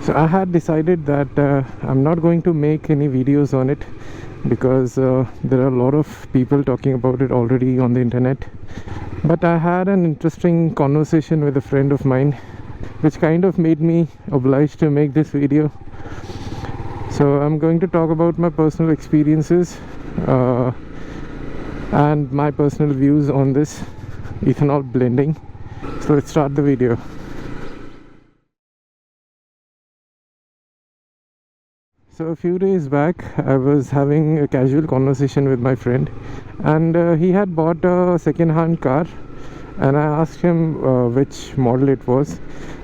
So I had decided that I'm not going to make any videos on it because there are a lot of people talking about it already on the internet. But I had an interesting conversation with a friend of mine, which kind of made me obliged to make this video. So I'm going to talk about my personal experiences and my personal views on this ethanol blending. So let's start the video. So a few days back I was having a casual conversation with my friend, and he had bought a second-hand car, and I asked him which model it was,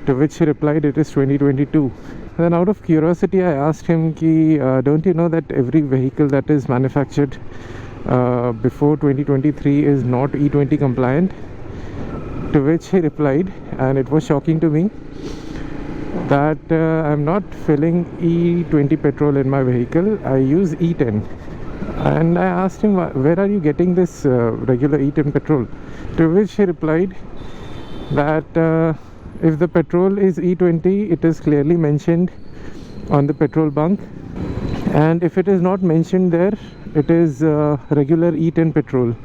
to which he replied it is 2022. Then out of curiosity I asked him ki, don't you know that every vehicle that is manufactured before 2023 is not E20 compliant? To which he replied, and it was shocking to me, that I'm not filling E20 petrol in my vehicle, I use E10. And I asked him, where are you getting this regular E10 petrol? To which he replied that if the petrol is E20, it is clearly mentioned on the petrol bunk, and if it is not mentioned there, it is regular E10 petrol.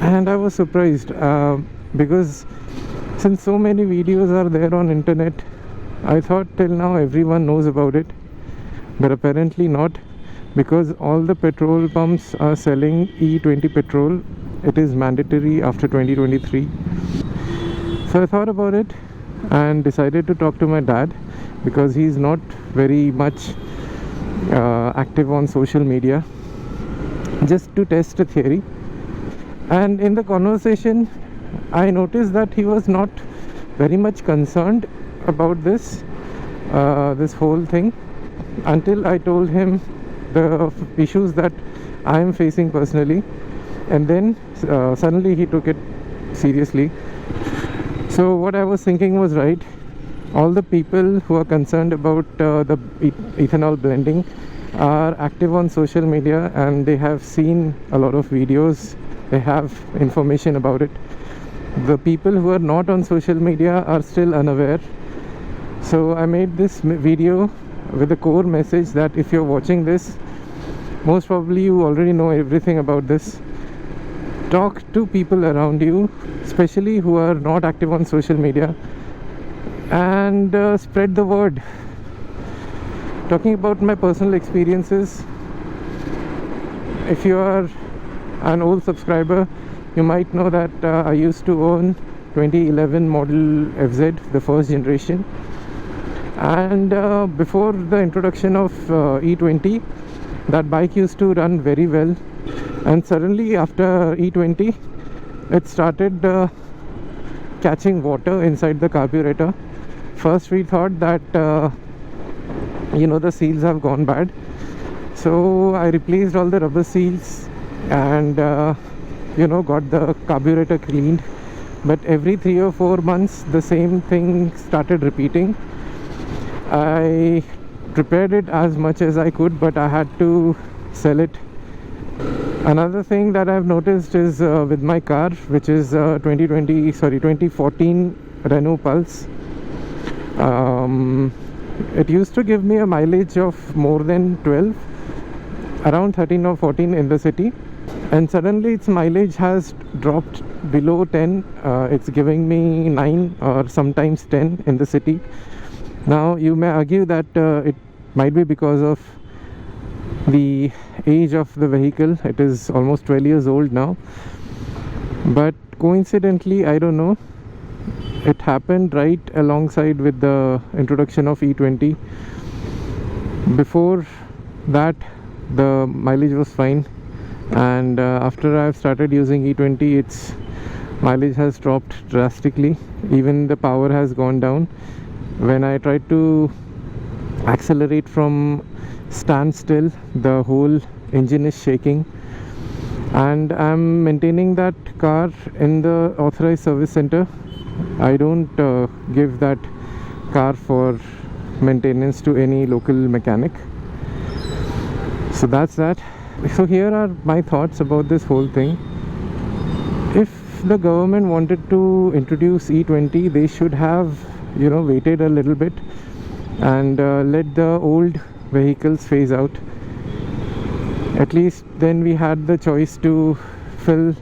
And I was surprised because since so many videos are there on internet, I thought till now everyone knows about it, but apparently not, because all the petrol pumps are selling E20 petrol. It is mandatory after 2023. So I thought about it and decided to talk to my dad, because he's not very much active on social media, just to test a theory. And in the conversation I noticed that he was not very much concerned about this whole thing, until I told him the issues that I am facing personally, and then suddenly he took it seriously. So what I was thinking was right. All the people who are concerned about the ethanol blending are active on social media, and they have seen a lot of videos, they have information about it. The people who are not on social media are still unaware. So I made this video with the core message that if you're watching this, most probably you already know everything about this. Talk to people around you, especially who are not active on social media, and spread the word. Talking about my personal experiences, if you are an old subscriber, you might know that I used to own 2011 model FZ, the first generation. And before the introduction of E20, that bike used to run very well, and suddenly after E20 it started catching water inside the carburetor. First we thought that the seals have gone bad, so I replaced all the rubber seals and got the carburetor cleaned. But every 3 or 4 months the same thing started repeating. I repaired it as much as I could, but I had to sell it. Another thing that I've noticed is with my car, which is 2014 Renault Pulse. It used to give me a mileage of more than 12, around 13 or 14 in the city, and suddenly its mileage has dropped below 10. It's giving me 9 or sometimes 10 in the city. Now you may argue that it might be because of the age of the vehicle. It is almost 12 years old now, but coincidentally, I don't know, it happened right alongside with the introduction of E20. Before that the mileage was fine, and after I've started using E20, its mileage has dropped drastically. Even the power has gone down. When I tried to accelerate from standstill, the whole engine is shaking. And I'm maintaining that car in the authorized service center. I don't give that car for maintenance to any local mechanic. So that's that. So here are my thoughts about this whole thing. If the government wanted to introduce E20, they should have waited a little bit and let the old vehicles phase out. At least then we had the choice to fill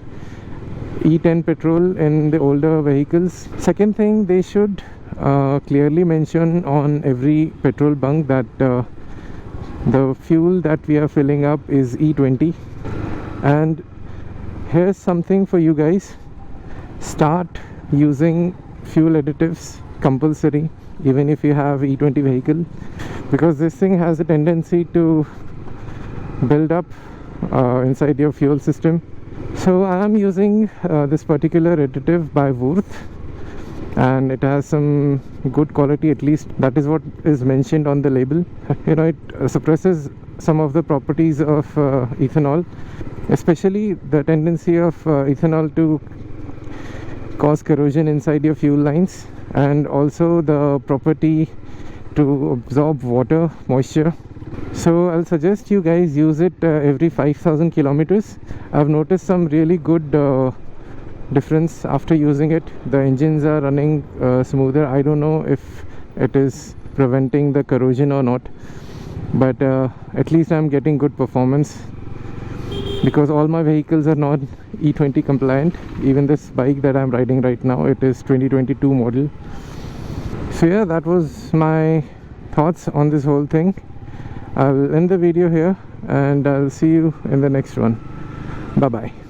E10 petrol in the older vehicles. Second thing, they should clearly mention on every petrol bunk that the fuel that we are filling up is E20. And here's something for you guys: start using fuel additives compulsory even if you have E20 vehicle, because this thing has a tendency to build up inside your fuel system. So I am using this particular additive by Würth, and it has some good quality, at least that is what is mentioned on the label. You know, it suppresses some of the properties of ethanol, especially the tendency of ethanol to cause corrosion inside your fuel lines, and also the property to absorb water, moisture. So I'll suggest you guys use it every 5,000 kilometers. I've noticed some really good difference after using it. The engines are running smoother. I don't know if it is preventing the corrosion or not, but at least I'm getting good performance, because all my vehicles are not E20 compliant. Even this bike that I'm riding right now, it is 2022 model. So yeah, that was my thoughts on this whole thing. I'll end the video here, and I'll see you in the next one. Bye bye.